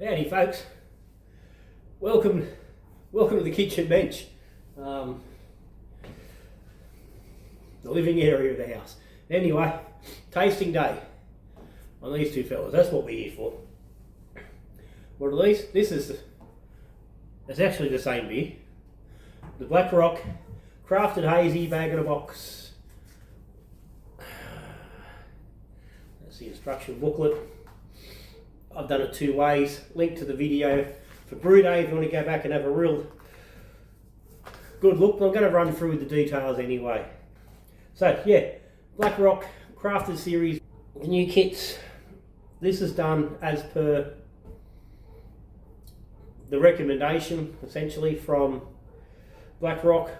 Howdy folks, welcome to the kitchen bench, the living area of the house. Anyway, tasting day on these two fellas, that's what we're here for. What are these? It's actually the same beer, the Black Rock Crafted Hazy bag in a box. That's the instruction booklet. I've done it two ways. Link to the video for brew day if you want to go back and have a real good look. I'm going to run through the details anyway. So yeah, Black Rock Crafted series, the new kits. This is done as per the recommendation, essentially, from Black Rock.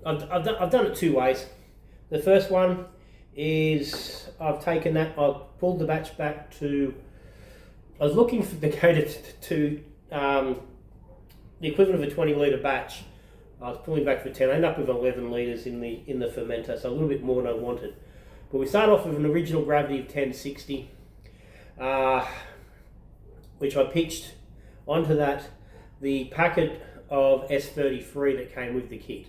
I've done it two ways. The first one is I've pulled the batch back to. I was looking for the to the equivalent of a 20 litre batch. I was pulling back for 10. I ended up with 11 litres in the fermenter, so a little bit more than I wanted. But we start off with an original gravity of 1060, which I pitched onto that the packet of S33 that came with the kit.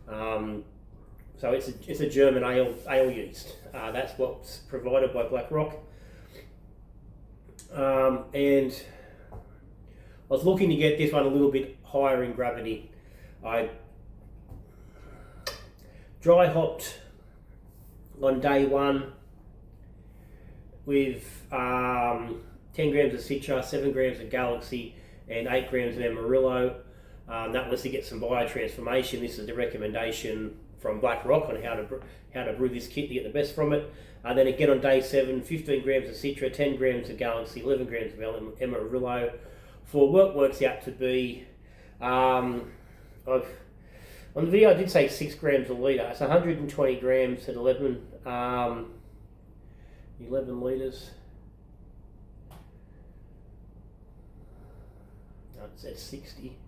So it's a German ale yeast. That's what's provided by Black Rock. And I was looking to get this one a little bit higher in gravity. I dry hopped on day one with 10 grams of Citra, 7 grams of Galaxy and 8 grams of Amarillo. That was to get some biotransformation. This is the recommendation from Black Rock on how to brew this kit to get the best from it. Then again on day 7, 15 grams of Citra, 10 grams of Galaxy, 11 grams of Amarillo. For what works out to be, on the video I did say 6 grams a litre. It's 120 grams at 11 litres. No, it's at 60.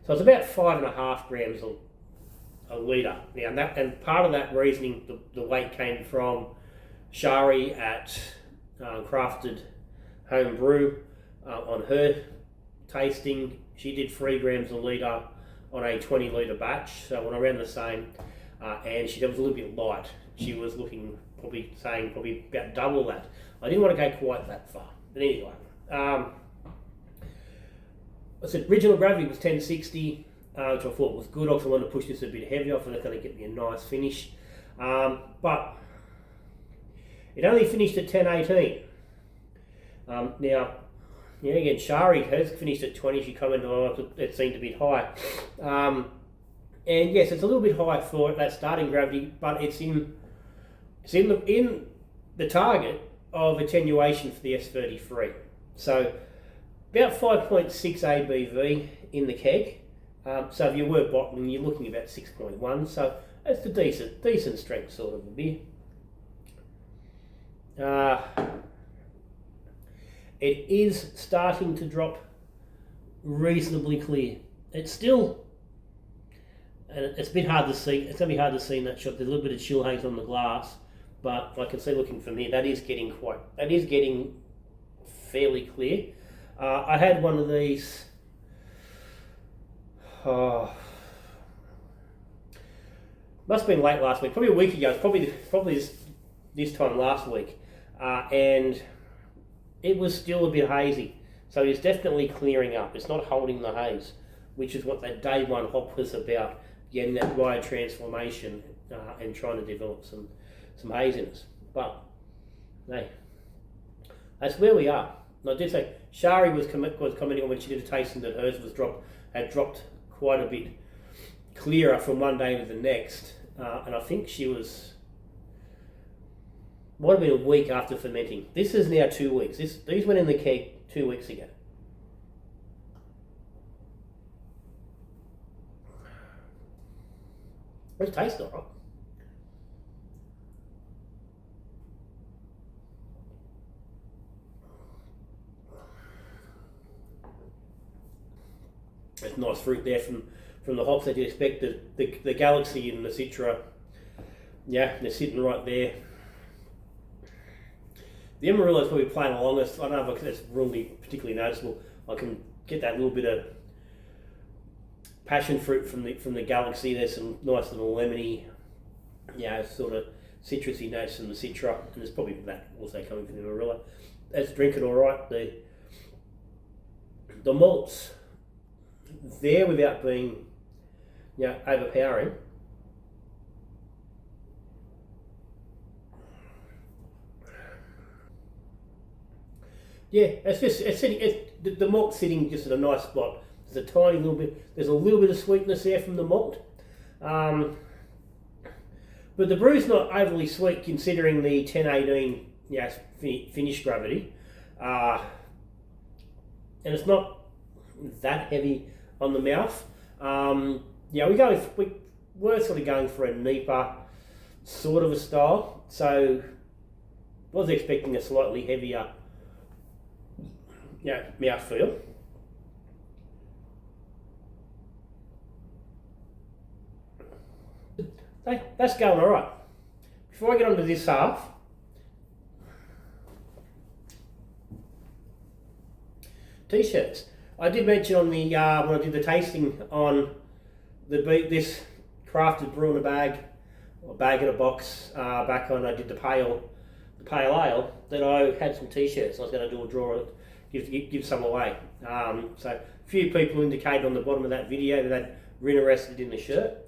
So it's about 5.5 grams a litre. Now, and part of that reasoning, the weight came from Shari at Crafted Home Brew. On her tasting, she did 3 grams a litre on a 20 litre batch, so when I ran the same, and she was a little bit light. She was saying probably about double that. I didn't want to go quite that far, but anyway. I said original gravity was 1060, which I thought was good. I also wanted to push this a bit heavier. I thought it's going to get me a nice finish, but it only finished at 1018. Now, again, Shari has finished at 20. She commented on it seemed a bit high. And yes, it's a little bit high for that starting gravity, but it's in the target of attenuation for the S33. So about 5.6 ABV in the keg. So if you were bottling, you're looking about 6.1. So that's a decent strength sort of a beer. It is starting to drop reasonably clear. It's still, and it's a bit hard to see. It's going to be hard to see in that shot. There's a little bit of chill haze on the glass, but I can see looking from here, that is getting fairly clear. I had one of these. Must have been late last week, probably a week ago. It's probably this time last week, and it was still a bit hazy, so it's definitely clearing up. It's not holding the haze, which is what that day one hop was about, getting that biotransformation and trying to develop some haziness. But hey, that's where we are. And I did say Shari was commenting on when she did a tasting that hers had dropped quite a bit clearer from one day to the next, and I think she was. Might have been a week after fermenting. This is now 2 weeks. These went in the keg 2 weeks ago. It tastes alright. There's nice fruit there from the hops that you expect. The Galaxy and the Citra, yeah, they're sitting right there. The Amarillo is probably playing along. I don't know if it's really particularly noticeable. I can get that little bit of passion fruit from the Galaxy. There's some nice little lemony, sort of citrusy notes from the Citra, and there's probably that also coming from the Amarillo. That's drinking all right. The malts there without being overpowering. Yeah, the malt's sitting just at a nice spot. There's a little bit of sweetness there from the malt. But the brew's not overly sweet considering the 1018 finish gravity. And it's not that heavy on the mouth. We were sort of going for a Nipa sort of a style, so was expecting a slightly heavier mouthfeel. That's going all right. Before I get on to this half, t-shirts. I did mention on the when I did the tasting on this crafted brew in a bag, or bag in a box, back when I did the pale ale, that I had some t-shirts. I was going to do a draw, give some away. So a few people indicated on the bottom of that video that they're interested in the shirt.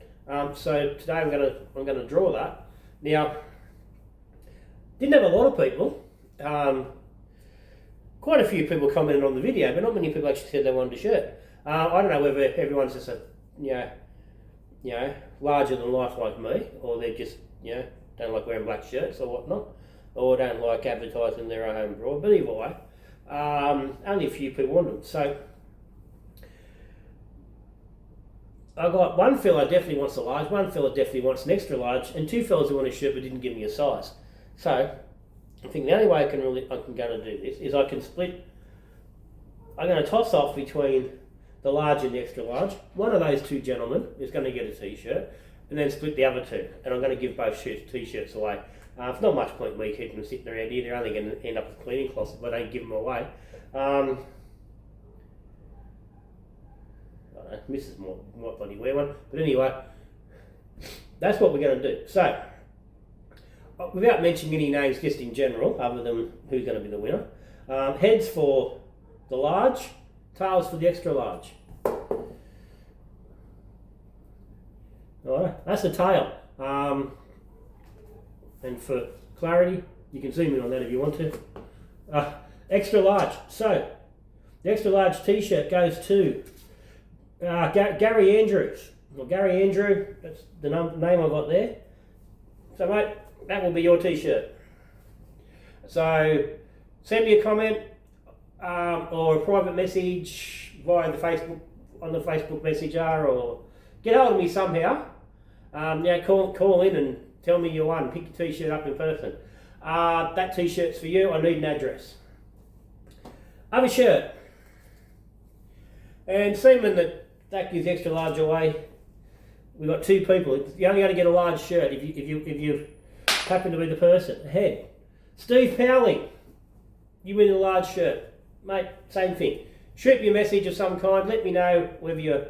So today I'm going to draw that. Now, didn't have a lot of people. Quite a few people commented on the video, but not many people actually said they wanted a shirt. I don't know whether everyone's just larger than life like me, or they're just don't like wearing black shirts or whatnot, or don't like advertising their own brew. But either way, only a few people want them. So I got one fella definitely wants a large, one fella definitely wants an extra large, and two fellas who want a shirt but didn't give me a size. So I think the only way I'm going to do this is I'm going to toss off between the large and the extra large. One of those two gentlemen is going to get a t-shirt, and then split the other two, and I'm going to give both t-shirts away. It's not much point me keeping them sitting around here. They're only going to end up with cleaning cloths if I don't give them away. Mrs. might bloody wear one, but anyway, that's what we're going to do. So, without mentioning any names, just in general, other than who's going to be the winner, heads for the large, tails for the extra large. Alright, that's the tail. And for clarity, you can zoom in on that if you want to. Extra large. So, the extra large t-shirt goes to Gary Andrews. Well, Gary Andrew, that's the name I got there. So, mate, that will be your t-shirt. So, send me a comment or a private message via the Facebook Messenger, or get hold of me somehow. Call in and tell me you won. Pick your t-shirt up in person. That t-shirt's for you. I need an address. Other shirt. And seeming that gives extra large away. We've got two people. You're only going to get a large shirt if you happen to be the person. Ahead. Steve Powley. You win a large shirt. Mate, same thing. Shoot me a message of some kind. Let me know whether you're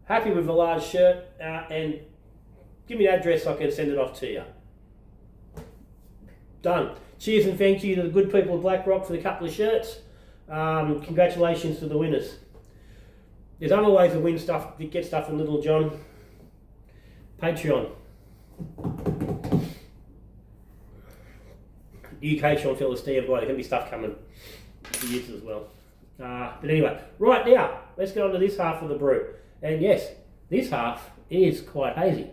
happy with a large shirt, and give me an address so I can send it off to you. Done. Cheers and thank you to the good people of BlackRock for the couple of shirts. Congratulations to the winners. There's other ways to win stuff, to get stuff from Little John. Patreon. The UK Sean Phillips stand by. There can be stuff coming for you as well. But anyway, right now, let's get on to this half of the brew. And yes, this half is quite hazy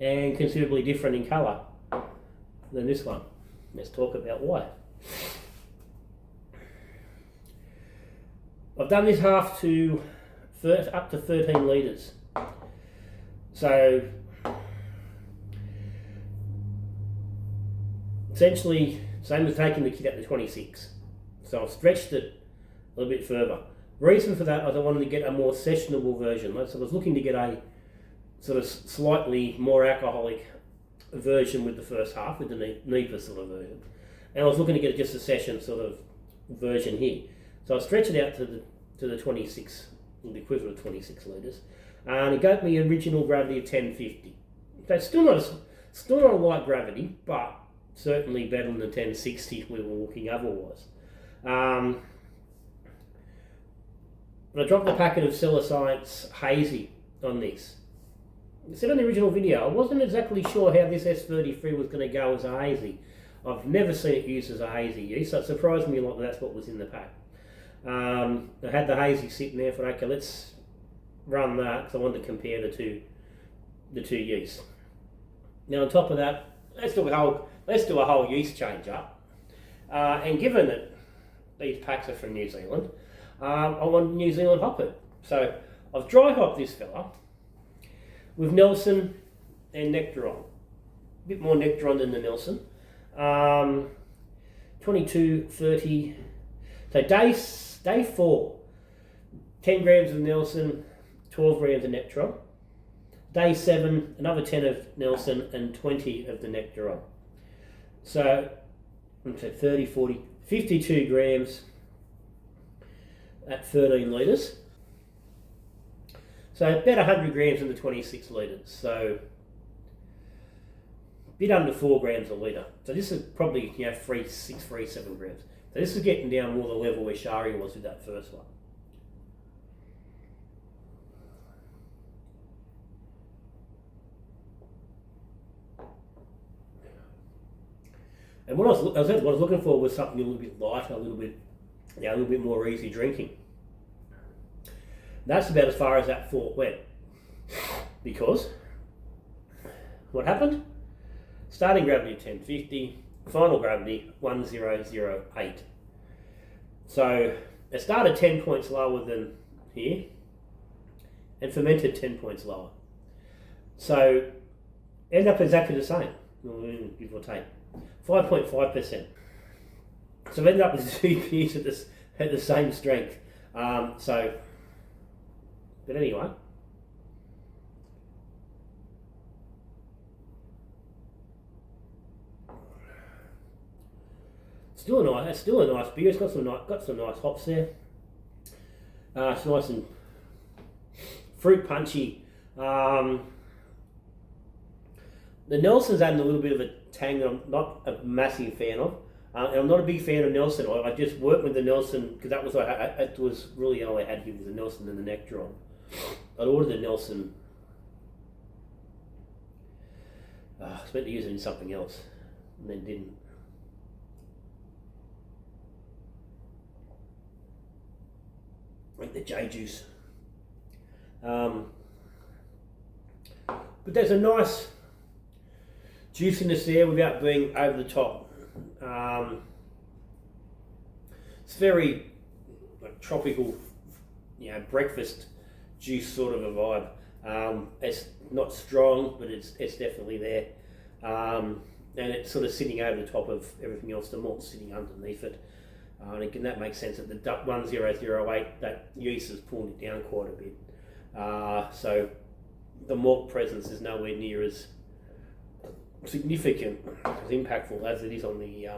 and considerably different in colour than this one. Let's talk about why. I've done this half to up to 13 litres. So essentially, same as taking the kit up to 26. So I've stretched it a little bit further. Reason for that is I wanted to get a more sessionable version. So I was looking to get a sort of slightly more alcoholic version with the first half, with the Nipa sort of version. and I was looking to get just a session sort of version here. So I stretched it out to the 26, the equivalent of 26 litres, and it gave me original gravity of 1050. So it's still not a light gravity, but certainly better than the 1060 we were looking otherwise. But I dropped the packet of Cellar Science Hazy on this. I said on the original video, I wasn't exactly sure how this S33 was going to go as a hazy. I've never seen it used as a hazy use, so it surprised me a lot that that's what was in the pack. I had the hazy sitting there for, okay, let's run that because I wanted to compare the two yeasts. Now on top of that, let's do a whole yeast change up. And given that these packs are from New Zealand, I want New Zealand hopper. So I've dry hopped this fella with Nelson and Nectaron. A bit more Nectaron than the Nelson. 22, 30. So day 4, 10 grams of Nelson, 12 grams of Nectaron. Day 7, another 10 of Nelson and 20 of the Nectaron. So 30, 40, 52 grams at 13 litres. So about 100 grams in the 26 litres. So a bit under 4 grams a litre. So this is probably 7 grams. So this is getting down more the level where Shari was with that first one. And what I was looking for was something a little bit lighter, a little bit more easy drinking. That's about as far as that thought went. Because what happened? Starting gravity 1050, final gravity 1008. So it started 10 points lower than here and fermented 10 points lower. So ended up exactly the same, give or take. 5.5%. So I've ended up with 2 beers at the same strength. But anyway. It's still a nice beer. It's got some nice hops there. It's nice and fruit punchy. The Nelson's adding a little bit of a tang that I'm not a massive fan of. And I'm not a big fan of Nelson. I just worked with the Nelson because that was really all I had here was the Nelson and the Nectaron. I'd ordered the Nelson. I was meant to use it in something else and then didn't. Like the J juice. But there's a nice juiciness there without being over the top. It's very like tropical, breakfast juice sort of a vibe. It's not strong, but it's definitely there. And it's sort of sitting over the top of everything else. The malt's sitting underneath it. And again, that makes sense that the 1008, that yeast is pulling it down quite a bit. So the malt presence is nowhere near as significant, as impactful as it is on the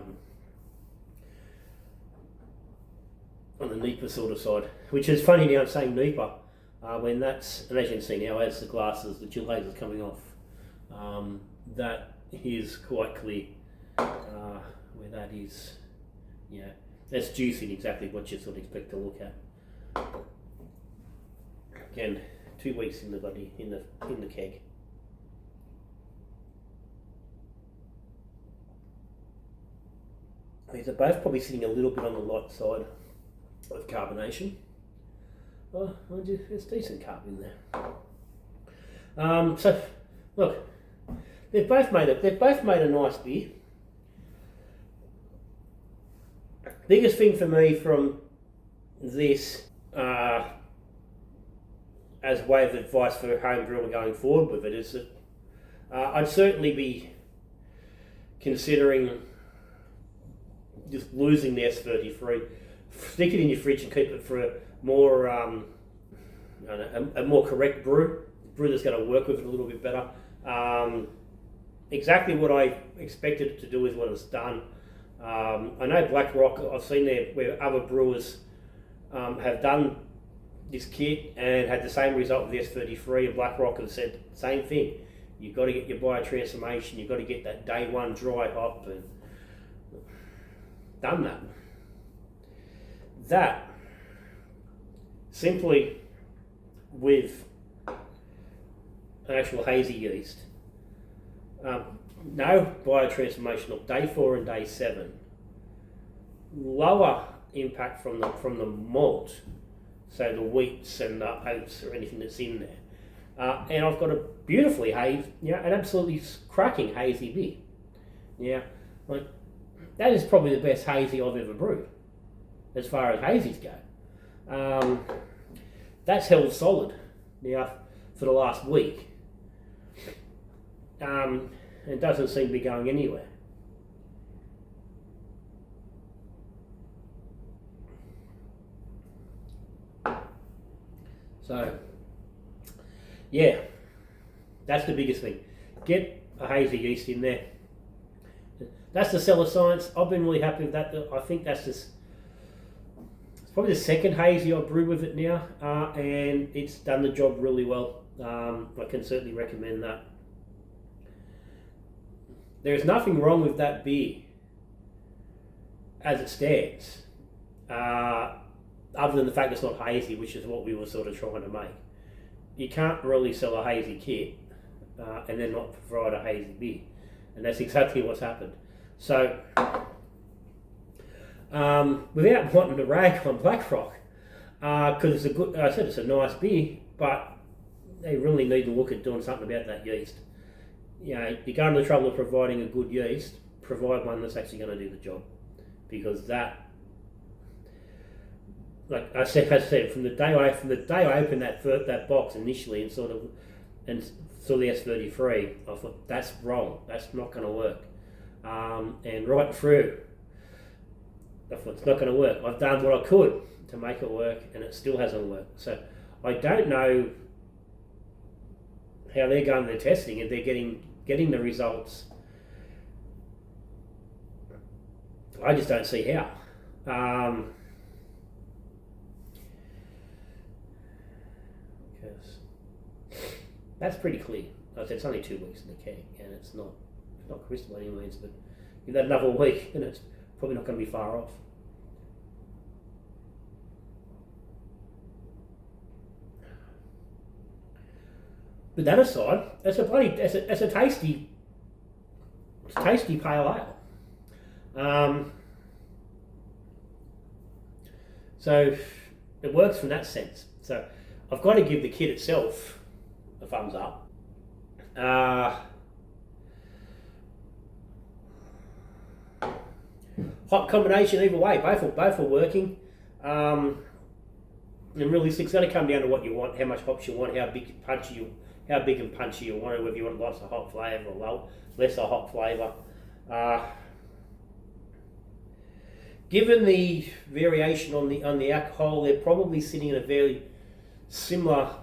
NEPA sort of side. Which is funny now I'm saying NEPA, when that's, and as you can see now, as the glasses, the chill haze is coming off, that is quite clear where that is. Yeah, that's juicing exactly what you sort of expect to look at. Again, 2 weeks in the keg. These are both probably sitting a little bit on the light side of carbonation. Oh, there's decent carb in there. So look, they've both made a nice beer. Biggest thing for me from this, as a way of advice for home brewer going forward with it, is that I'd certainly be considering just losing the S33, stick it in your fridge and keep it for a more a more correct brew that's going to work with it a little bit better. Exactly what I expected it to do is what it's done. I know BlackRock, I've seen there where other brewers have done this kit and had the same result with the S33, and BlackRock have said same thing. You've got to get your biotransformation, you've got to get that day one dry hop, and done that. That, simply with an actual hazy yeast, no biotransformation of day 4 and day 7, lower impact from the malt, so the wheats and the oats or anything that's in there, and I've got a beautifully an absolutely cracking hazy beer. Yeah, like that is probably the best hazy I've ever brewed, as far as hazies go. That's held solid now for the last week. It doesn't seem to be going anywhere. So, yeah, that's the biggest thing. Get a hazy yeast in there. That's the cellar science. I've been really happy with that. I think that's just, it's probably the second hazy I've brewed with it now, and it's done the job really well. I can certainly recommend that. There's nothing wrong with that beer as it stands, other than the fact it's not hazy, which is what we were sort of trying to make. You can't really sell a hazy kit and then not provide a hazy beer, and that's exactly what's happened. So, without wanting to rag on BlackRock, because it's a good, I said it's a nice beer, but they really need to look at doing something about that yeast. You know, you're going to the trouble of providing a good yeast, provide one that's actually going to do the job, because that, like I said, from the day I opened that box initially and saw the S33, I thought that's wrong. That's not going to work. And right through, I thought it's not going to work. I've done what I could to make it work, and it still hasn't worked. So I don't know how they're going their testing, if they're getting the results. I just don't see how. Because that's pretty clear. Like I said, it's only 2 weeks in the keg, and it's not crystal by any means, but give that another week, and it's probably not going to be far off. But that aside, it's a tasty pale ale. So it works from that sense. So I've got to give the kit itself a thumbs up. Hot combination either way, both are working. And really, it's going to come down to what you want, how much hops you want, how big and punchy you want it, whether you want lots of hot flavour or lesser hot flavour. Given the variation on the alcohol, they're probably sitting at a very similar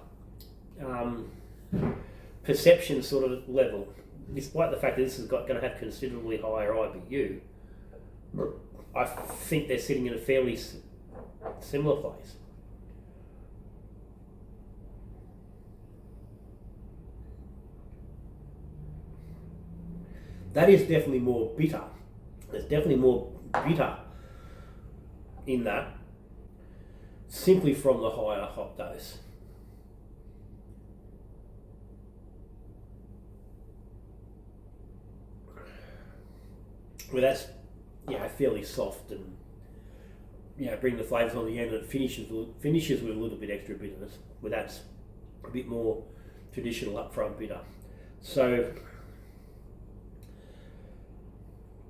perception sort of level, despite the fact that this is going to have considerably higher IBU. I think they're sitting in a fairly similar place. That is definitely more bitter. There's definitely more bitter in that, simply from the higher hop dose. Well, that's fairly soft and bring the flavours on the end, and it finishes with a little bit extra bitterness. Well, that's a bit more traditional upfront bitter. So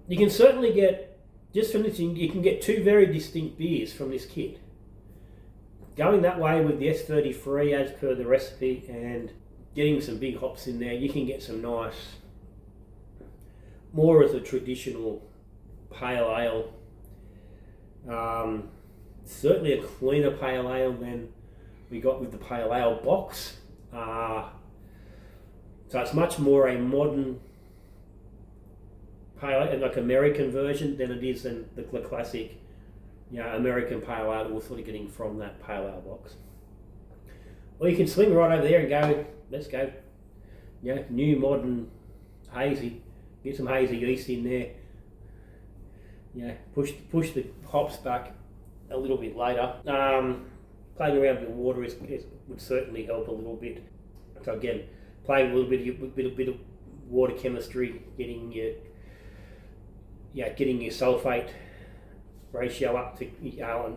you can certainly get, just from this, you can get two very distinct beers from this kit. Going that way with the S33 as per the recipe and getting some big hops in there, you can get some nice, more as a traditional pale ale. Certainly a cleaner pale ale than we got with the pale ale box. So it's much more a modern pale ale, like American version, than it is than the classic, American pale ale we're sort of getting from that pale ale box. Or you can swing right over there and go, let's go, new modern hazy. Get some hazy yeast in there. Push the hops back a little bit later. Playing around with water would certainly help a little bit. So again, playing a little bit of water chemistry, getting your sulfate ratio up to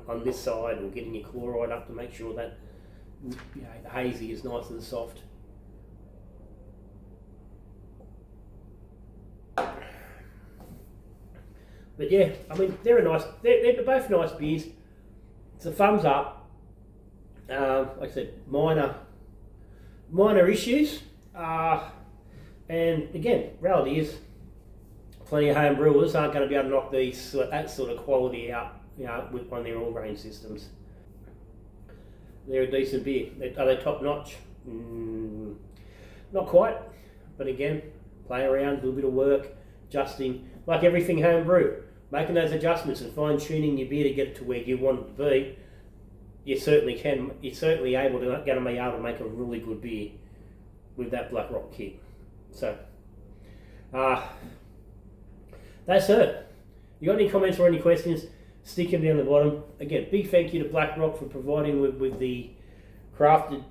on this side, or getting your chloride up to make sure that the hazy is nice and soft. But yeah, I mean, they're both nice beers. It's a thumbs up. Like I said, minor issues. And again, reality is, plenty of home brewers aren't going to be able to knock that sort of quality out, on their all grain systems. They're a decent beer. Are they top notch? Not quite. But again, play around, do a bit of work, adjusting, like everything home brew. Making those adjustments and fine tuning your beer to get it to where you want it to be, you certainly can. You're certainly be able to make a really good beer with that Black Rock kit. So, that's it. You got any comments or any questions? Stick them down the bottom. Again, big thank you to Black Rock for providing with the crafted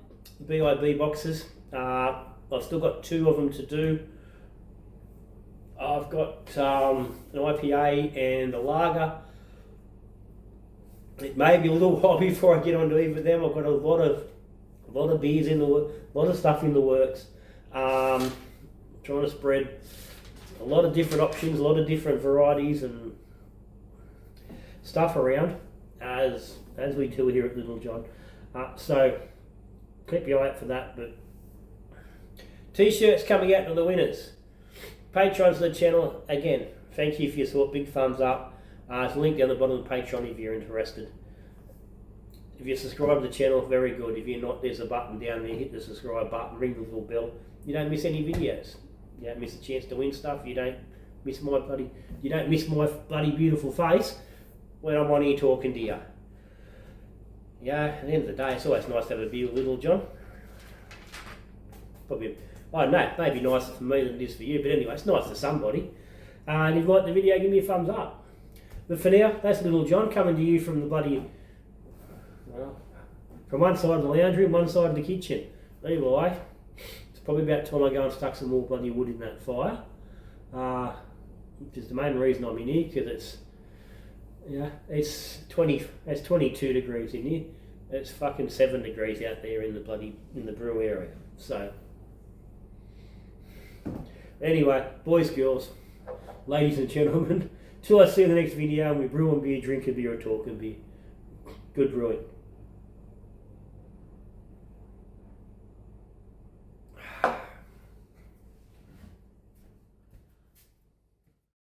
BIB boxes. I've still got 2 of them to do. I've got an IPA and a lager. It may be a little while before I get onto either of them. I've got a lot of beers a lot of stuff in the works. Trying to spread a lot of different options, a lot of different varieties and stuff around, as we do here at Little John. So keep your eye out for that. But t-shirts coming out to the winners. Patrons of the channel, again, thank you for your support. Big thumbs up. There's a link down the bottom of the Patreon if you're interested. If you subscribe to the channel, very good. If you're not, there's a button down there. Hit the subscribe button, ring the little bell. You don't miss any videos. You don't miss a chance to win stuff. You don't miss my bloody beautiful face when I'm on here talking to you. At the end of the day, it's always nice to have a beer with Little John. Probably, I don't know, maybe nicer for me than it is for you, but anyway, it's nice for somebody. And if you like the video, give me a thumbs up. But for now, that's Little John coming to you from the from one side of the lounge room, one side of the kitchen. Anyway, it's probably about time I go and stuck some more bloody wood in that fire. Which is the main reason I'm in here, because it's 22 degrees in here. It's fucking 7 degrees out there in the brew area. So anyway, boys, girls, ladies and gentlemen, till I see you in the next video and we brew and beer, drink a beer or talk and beer. Good brewing.